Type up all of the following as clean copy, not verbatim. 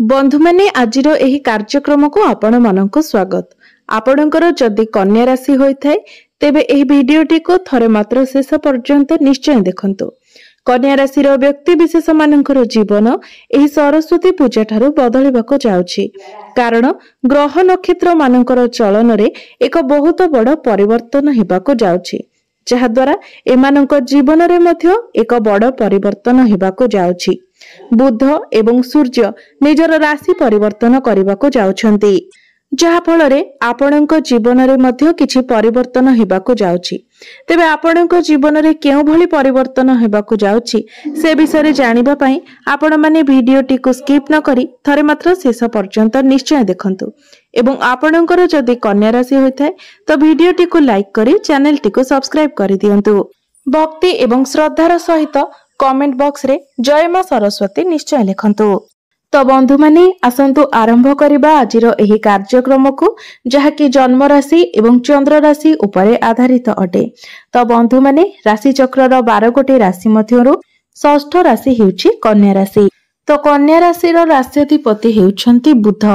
बंधु माने आजिर एही कार्यक्रम को आपण मानक स्वागत। आपणकर जदि कन्या राशि होइथाय तेबे एही भिडियोटी को थरे मात्र शेष पर्यंत निश्चय देखंतु। कन्या राशि रो व्यक्ति विशेष मानकर जीवन एही सरस्वती पूजा ठारू बदलिबाको जाउछि, कारण ग्रह नक्षत्र मानकर चलन रे एक बहुत बड़ परिवर्तन हेबाको जाउछि, जहा द्वारा एमानक जीवन रे मध्य एक बड़ परिवर्तन हेबाको जाउछि। बुध एवं सूर्य निजर राशि परिवर्तन करबाको जाउछंती, जहा फल रे आपणक जीवन रे मध्य किछि परिवर्तन हेबाको जाउछि। तेबे आपणक जीवन रे केउ भली परिवर्तन हेबाको जाउछि से विषय रे जानिबा पई आपण माने भिडियोटी को स्किप न करी थरे मात्र शेष पर्यंत निश्चय देखंतु। एवं आपणकर जदि कन्या राशि होइथाय तो भिडियोटी को लाइक करी चैनल टी को सब्सक्राइब करि दियंतु। भक्ति एवं श्रद्धार सहित कमेंट बॉक्स रे जय मां सरस्वती निश्चय लिखंतु। तो बंधु माने आसंतु आरंभ करिबा आजिर एही कार्यक्रम को, जहा कि जन्म राशि एवं चंद्र राशि उपरे आधारित अटे। तो बंधु माने राशि चक्रर 12 गोटी राशि मध्यरु षष्ठ राशि हेउछि कन्या राशि। तो कन्या राशि रो राष्ट्राधिपति हेउछंती बुध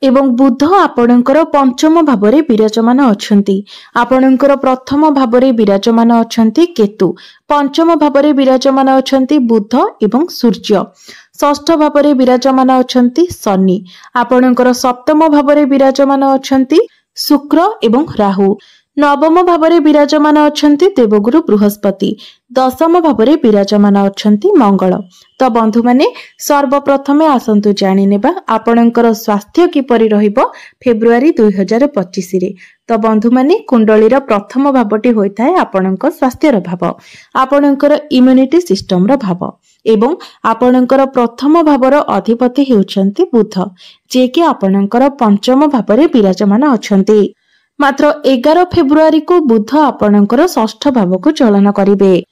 एवं बुध आपणकर पंचम भावरे विराजमान अछंती। आपणकर प्रथम भावरे विराजमान अछंती केतु, पंचम भावरे विराजमान अछंती बुध एवं सूर्य, षष्ठ भावरे विराजमान अछंती शनि, आपणकर सप्तम भावरे विराजमान अछंती शुक्र एवं राहु, नवम भावरे विराजमान अछंती देवगुरु बृहस्पति, दशम भावरे विराजमान अछंती मंगल। तो बंधु माने सर्वप्रथमे आसंतु जानि नेबा आपणकर स्वास्थ्य किपरि रहिबो फेब्रुआरी 2025 रे। तो बंधु माने कुंडलीर प्रथम भावटी होइथाय आपणकर स्वास्थ्यर भाव, आपणकर इम्यूनिटी सिस्टम रो भाव एवं आपणकर प्रथम भावर अधिपति हेउछंती बुध, जे कि आपणकर पंचम भावरे विराजमान अछंती। मात्र 11 फेब्रुआरी को बुध आपणकर षष्ठ भाव को चलन करिवे।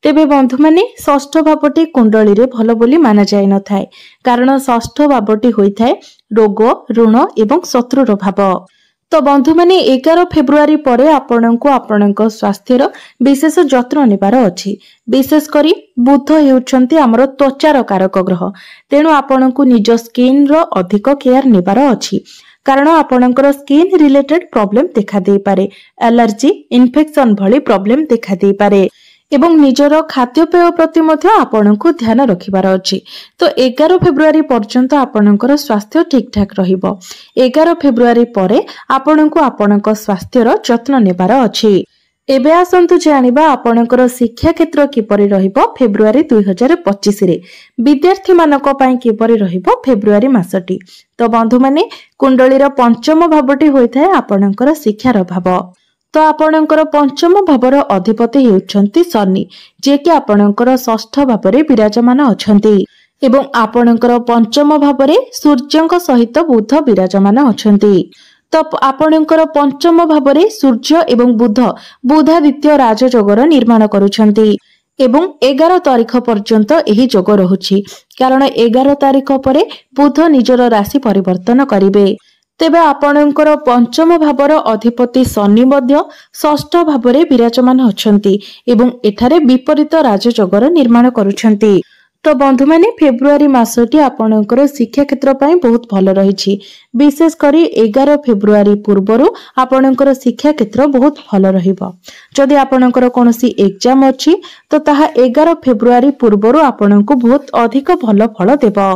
तेबे बंधु माने षष्ठ भावटी कुंडली रे भलो बोली माना जाय न थाए, कारण षष्ठ भावटी होइथाय रोग, ऋण एवं शत्रुर भाव। तो बंधु माने 11 फेब्रुआरी परे आपणको आपणक स्वास्थ्यर विशेष जत्न नेबार अछि। विशेष करी बुध हेउछंती हमर त्वचार कारक ग्रह, तेनु आपणको निज स्किन रो अधिक केयर नेबार अछि, कारण आपणकर स्किन रिलेटेड प्रॉब्लम देखा दे पारे, एलर्जी, इन्फेक्शन भली प्रॉब्लम देखा दे पारे एवं निजर खाद्यपेय प्रति मध्य आपणको ध्यान रखिबार अछि। तो 11 फेब्रुआरी पर्यंत आपणकर स्वास्थ्य ठीक ठाक रहिबो। 11 फेब्रुआरी परे आपणको आपणक स्वास्थ्यर जत्न नेबार अछि। एबे आसंतु जानिबा आपणकर शिक्षा क्षेत्र किपरि रहिबो फेब्रुआरी 2025 रे। विद्यार्थी मानक पई किपरि रहिबो फेब्रुआरी मासटी। तो बंधु माने कुंडलीर पंचम भावटी होइथाय आपणकर शिक्षार भाव। तो आपणकर पंचम भावर अधिपति हेउछंती शनि, जे कि आपणकर षष्ठ भावरे विराजमान अछंती एवं आपणकर पंचम भावरे सूर्यंक सहित बुध विराजमान अछंती। तो आपणकर पंचम भावरे सूर्य एवं बुध बुधादित्य राजयोगर निर्माण करुछंती एवं 11 तारिख पर्यंत एही जोग रहुछि, कारण 11 तारिख परे बुध निजर राशि परिवर्तन करिवे। तेबे आपणकर पंचम भावर अधिपति शनि मध्य षष्ठ भावरे विराजमान अछंती एवं एठारे विपरीत राजयोगर निर्माण करुछंती। तो बंधु माने फेब्रुआरी मासटी आपणकर शिक्षा क्षेत्र पई बहुत भलो रहिछि। विशेष करी 11 फेब्रुआरी पूर्वरु आपणकर शिक्षा क्षेत्र बहुत भलो रहिबो। जदि आपणकर कोनोसी एग्जाम अछि तो ताहा 11 फेब्रुआरी पूर्वरु आपणको बहुत अधिक भलो फल देबो।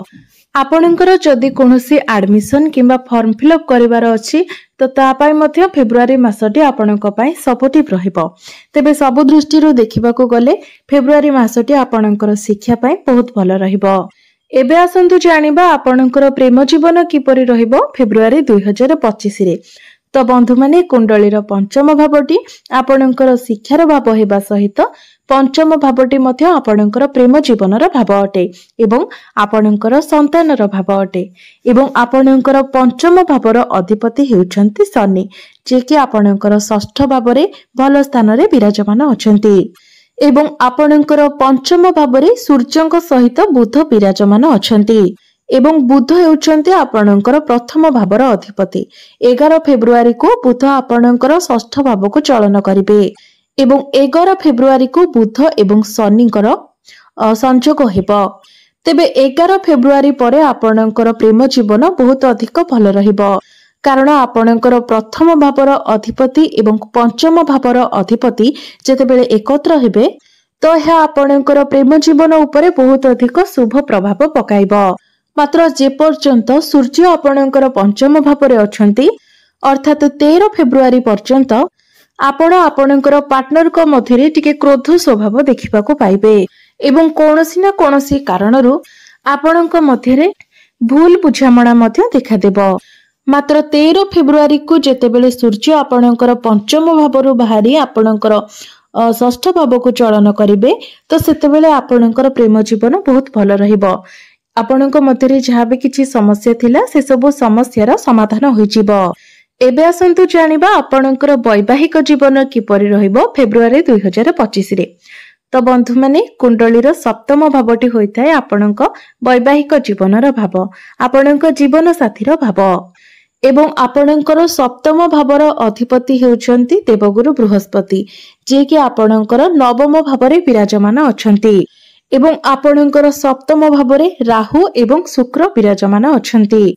आपणकर जदि कोनोसी एडमिशन किंबा फॉर्म फिलअप करिवार अछि तो ता पई मध्य फेब्रुआरी मासटी आपणको पई सपोर्टिव रहिबो। तेबे सब दृष्टिरु देखिबाको गले फेब्रुआरी मासटी आपणकर शिक्षा पई बहुत भलो रहिबो। एबे आसंतु जानिबा आपणकर प्रेम जीवन किपरि रहिबो फेब्रुआरी 2025 रे। तो बंधु माने कुंडलीर पंचम भावटी आपणकर शिक्षार भाव हेबा सहित पंचम भावटी मध्य आपणकर प्रेम जीवनर भाव अटे एवं आपणकर संतानर भाव अटे एवं आपणकर पंचम भावर अधिपति हेउछंती शनि, जे कि आपणकर षष्ठ भावरे भल स्थान रे विराजमान अछंती एवं आपणकर पंचम भावरे सूर्यंक सहित बुध विराजमान अछंती एवं बुध हेउछंती आपणकर प्रथम भावर अधिपति। 11 फेब्रुआरी को बुध आपणकर षष्ठ भाव को चलन करिवे एवं 11 फेब्रुआरी को बुध एवं शनिकर संयोग हेबो। तेबे 11 फेब्रुआरी परे आपणकर प्रेम जीवन बहुत अधिक भल रहिबो कारण आपणकर प्रथम भावर अधिपति एवं पंचम भावर अधिपति जेतेबेले एकत्र हेबे तो यह आपणकर प्रेम जीवन उपरे बहुत अधिक शुभ प्रभाव पकाइबो। मात्र जे पर्यंत सूर्य आपणकर पंचम भावरे अछंती अर्थात 13 फेब्रुआरी पर्यंत आपण आपणकर पार्टनर को मध्यरे टिके क्रोध स्वभाव देखिबाको पाइबे एवं कोनोसी ना कोनोसी कारणरू आपणक मध्यरे भूल बुझामणा मध्य देखा देबो। मात्र 13 फेब्रुआरी को जेतेबेले सूर्य आपणकर पंचम भावरू बाहरी आपणकर षष्ठ भाव को चलन करिवे तो सेतेबेले आपणकर प्रेम जीवन बहुत भल रहिबो। आपणक मध्यरे जहाँ भी किछि समस्या थिला से सब समस्यार समाधान होई जिवो। एबे आसंतु जानिबा आपणकर वैवाहिक जीवन किपरि रहिबो फेब्रुआरी 2025 रे। तो बंधु माने कुंडलीर सप्तम भावटी होइथाय आपणक वैवाहिक जीवनर भाव आपणक जीवन साथीर भाव एवं आपणकर सप्तम भावर अधिपति हेउछंती देवगुरु बृहस्पति जे कि आपणकर नवम भावरे विराजमान अछंती एवं आपणकर सप्तम भावरे राहु एवं शुक्र विराजमान अछंती।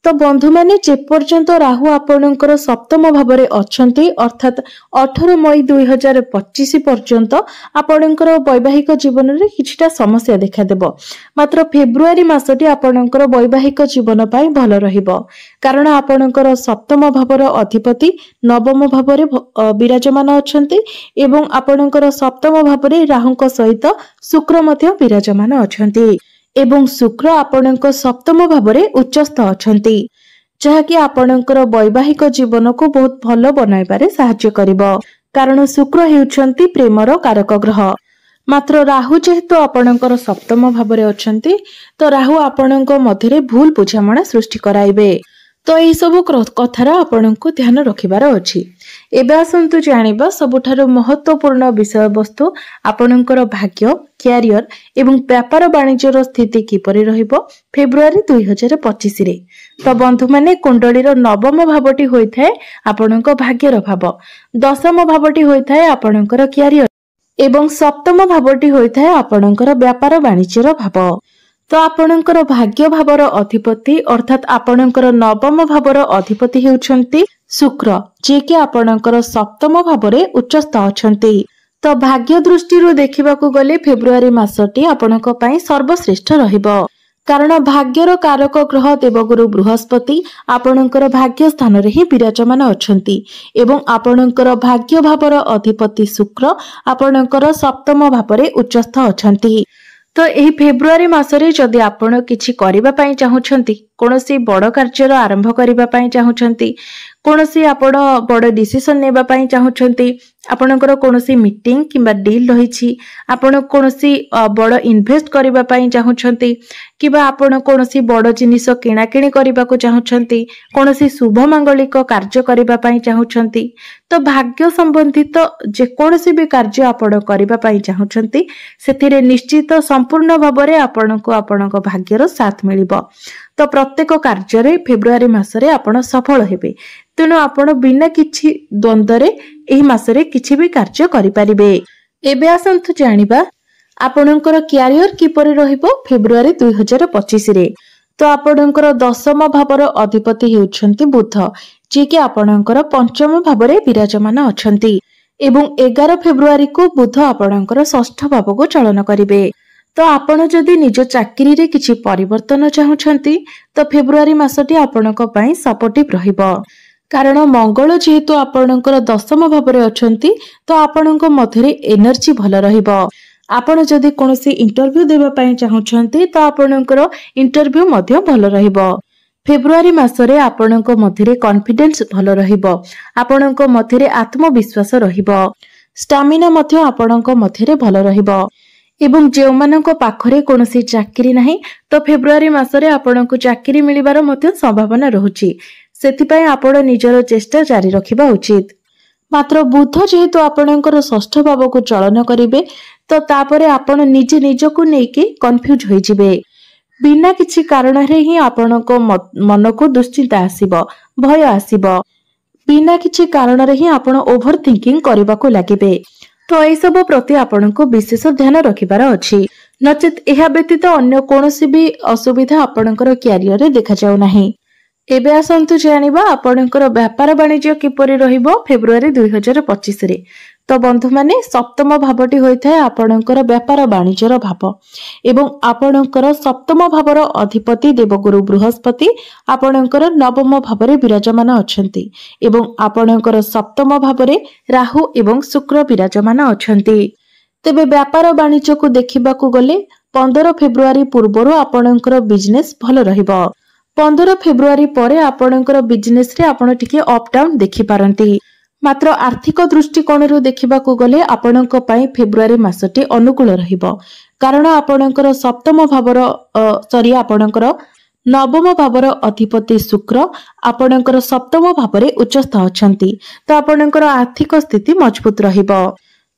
तो बंधु माने जे पर्यंत राहु आपणकर सप्तम भावरे अछंती अर्थात 18 मई 2025 पर्यंत आपणकर वैवाहिक जीवन रे किछिटा समस्या देखा देबो। मात्र फेब्रुआरी मासटी आपणकर वैवाहिक जीवन पई भल रहिबो कारण आपणकर सप्तम भावर अधिपति नवम भावरे विराजमान अछंती एवं आपणकर सप्तम भावरे राहुଙ୍କ सहित शुक्र मध्य विराजमान अछंती एवं शुक्र आपणक सप्तम भावरे उच्चस्थ अछंती जहाँकि आपणकर वैवाहिक जीवन को बहुत भल बनाइबारे साहाय्य करिबो कारण शुक्र हेउछंती प्रेमर कारक ग्रह। मात्र राहु जेहेतु आपणकर सप्तम भावरे अछंती तो राहु आपणक मध्यरे भूल बुझामणा सृष्टि कराइबे। तो यही सब कथार आपनको ध्यान रखिबार अछि। एबे आसंतु जानिबा सबुठारो महत्वपूर्ण विषय वस्तु आपणकर भाग्य क्यारियर एवं व्यापार वाणिज्यर स्थिति किपरि रहिबो फेब्रुआरी 2025 रे। तो बंधु माने कुंडलीर नवम भावटी होइथाय आपणक भाग्यर भाव दशम भावटी होइथाय आपणकर क्यारियर एवं सप्तम भावटी होइथाय आपणकर व्यापार वाणिज्यर भाव। तो आपणकर भाग्य भावर अधिपति अर्थात आपणकर नवम भावर अधिपति हेउछंती शुक्र जे कि आपणकर सप्तम भावरे उच्चस्थ अछंती। तो भाग्य दृष्टि देखिबाकू गले फेब्रुआरी मासटी आपणक पई सर्वश्रेष्ठ रहिबो कारण भाग्यर कारक ग्रह देवगुरु बृहस्पति आपणकर भाग्य स्थान रे ही विराजमान अछंती एवं आपणकर भाग्य भावर अधिपति शुक्र आपणकर सप्तम भावरे उच्चस्थ अछंती। तो यही फेब्रुआरी मासरे जदि आपण किछि करिबा पई चाहुछंती कोनोसी बड़ कार्यर आरंभ करिबा पई चाहुछंती कोनोसी आपण बड़ डिसिजन नेबा पई चाहुछंती आपणकर कोनोसी मीटिंग किबा डील रहिछि आपण कोनोसी बड़ इन्वेस्ट करिबा पई चाहुछंती किबा आपण कोनोसी बड़ जिनिस किणा किणी करिबा को चाहुछंती कोनोसी शुभ मांगलिक कार्य करिबा पई चाहुछंती तो भाग्य संबंधित जे कोनोसी भी कार्य आपण करिबा पई चाहुछंती सेथिरे निश्चित संपूर्ण भाबरे आपणको आपणक भाग्यर साथ मिलिबो। तो प्रत्येक कार्य रे फेब्रुआरी मासरे आपण सफल हेबे तेणु आपण बिना किछि द्वंद्वरे एही मासरे किछि भी कार्य करि परिबे। एबे आसंतु जानिबा आपणकर क्यारियर किपरि रहिबो फेब्रुआरी 2025 रे। तो आपणकर दशम भावर अधिपति हेउछंती बुध जे कि आपणकर पंचम भावरे विराजमान अछंती एवं 11 फेब्रुआरी को बुध आपणकर षष्ठ भाव को चलन करिवे। तो आपण जदि निज चाकरी रे किछि परिवर्तन चाहुछंती तो फेब्रुआरी मासटी आपणक पई सपोर्टिव रहिबो कारण मंगल जेहेतु आपणकर दशम भावरे अछंती तो आपणक मध्यरे एनर्जी भल रहिबो। आपण जदि कोनोसी इंटरव्यू देबा पई चाहुछंती तो आपणकर इंटरव्यू मध्य भल रहिबो। फेब्रुआरी मासरे आपणक मध्यरे कॉन्फिडेंस भल रहिबो आपणक मध्यरे आत्मविश्वास रहिबो स्टामिना मध्य आपणक मध्यरे भल रहिबो एवं जे मानक पाखरे कोनोसी चाकरी नाही तो फेब्रुआरी मासरे आपणक चाकरी मिलिबार मध्य संभावना रहुची सेथिपई आपण निजर चेष्टा जारी रखिबा उचित। मात्र बुध जेहेतु आपणकर षष्ठ भाव को चलन करिवे तो तापरे आपण निजे निजको नेकी कंफ्यूज होई जिवे बिना किछि कारण रे ही आपणक मन को दुश्चिंता आसीबो भय आसीबो बिना किछि कारण रे ही आपण ओभर थिंकिंग करबा को लागिबे। तो एई सब प्रति आपनको विशेष ध्यान रखिबार अछि। नचेत यह व्यतीत अन्य कोनोसी भी असुविधा आपणकर क्यारियर रे देखा जाउ नाही। एबे आसंतु जानिबा आपणकर व्यापार वाणिज्य किपरि रहिबो फेब्रुआरी 2025 रे। तो बंधु माने सप्तम भावटी होइथाय आपणकर व्यापार वाणिज्यर भाव एवं आपणकर सप्तम भावर अधिपति देवगुरु बृहस्पति आपणकर नवम भावरे विराजमान अछंती एवं आपणकर सप्तम भावरे राहु एवं शुक्र विराजमान अछंती। तेबे व्यापार वाणिज्य को देखिबाकू गले 15 फेब्रुआरी पूर्वरु आपणकर बिजनेस भल रहिबो। 15 फेब्रुआरी परे आपणकर बिजनेस रे आपण टिके अप डाउन देखि पारंती। मात्र आर्थिक दृष्टिकोणरू देखिबाकू गले आपणक पई फेब्रुआरी मासटी अनुकूल रहिबो, कारण आपणकर सप्तम भावर आपणकर नवम भावर अधिपति शुक्र आपणकर सप्तम भावरे उच्चस्थ अछंती। तो आपणकर आर्थिक स्थिति मजबूत रहिबो।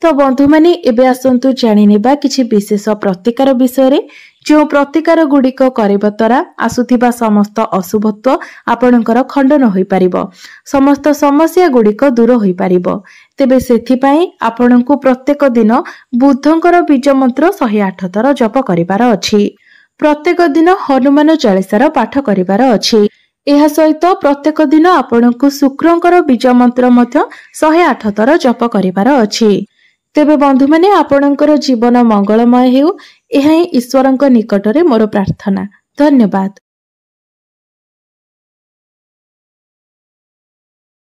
तो बंधु माने एबे आसंतु जानि नेबा किछि विशेष प्रतिकार विषय रे, जो प्रतिकार गुड़िक करबा द्वारा आसुथिबा समस्त अशुभत्व आपणकर खंडन होई परिबो, समस्त समस्या गुड़िक दूर होई परिबो। तेबे सेथि पई आपणकु प्रत्येक दिन बुद्धंकर बीज मंत्र 108 थर जप करिवार अछि। प्रत्येक दिन हनुमान चालीसार पाठ करिवार अछि। एहा सहित प्रत्येक दिन आपणकु शुक्रंकर बीज मंत्र मध्य 108 थर जप करिवार अछि। तेबे बंधु माने आपणकर जीवन मंगलमय हेउ, एहा ही ईश्वरंक निकटरे मोर प्रार्थना। धन्यवाद।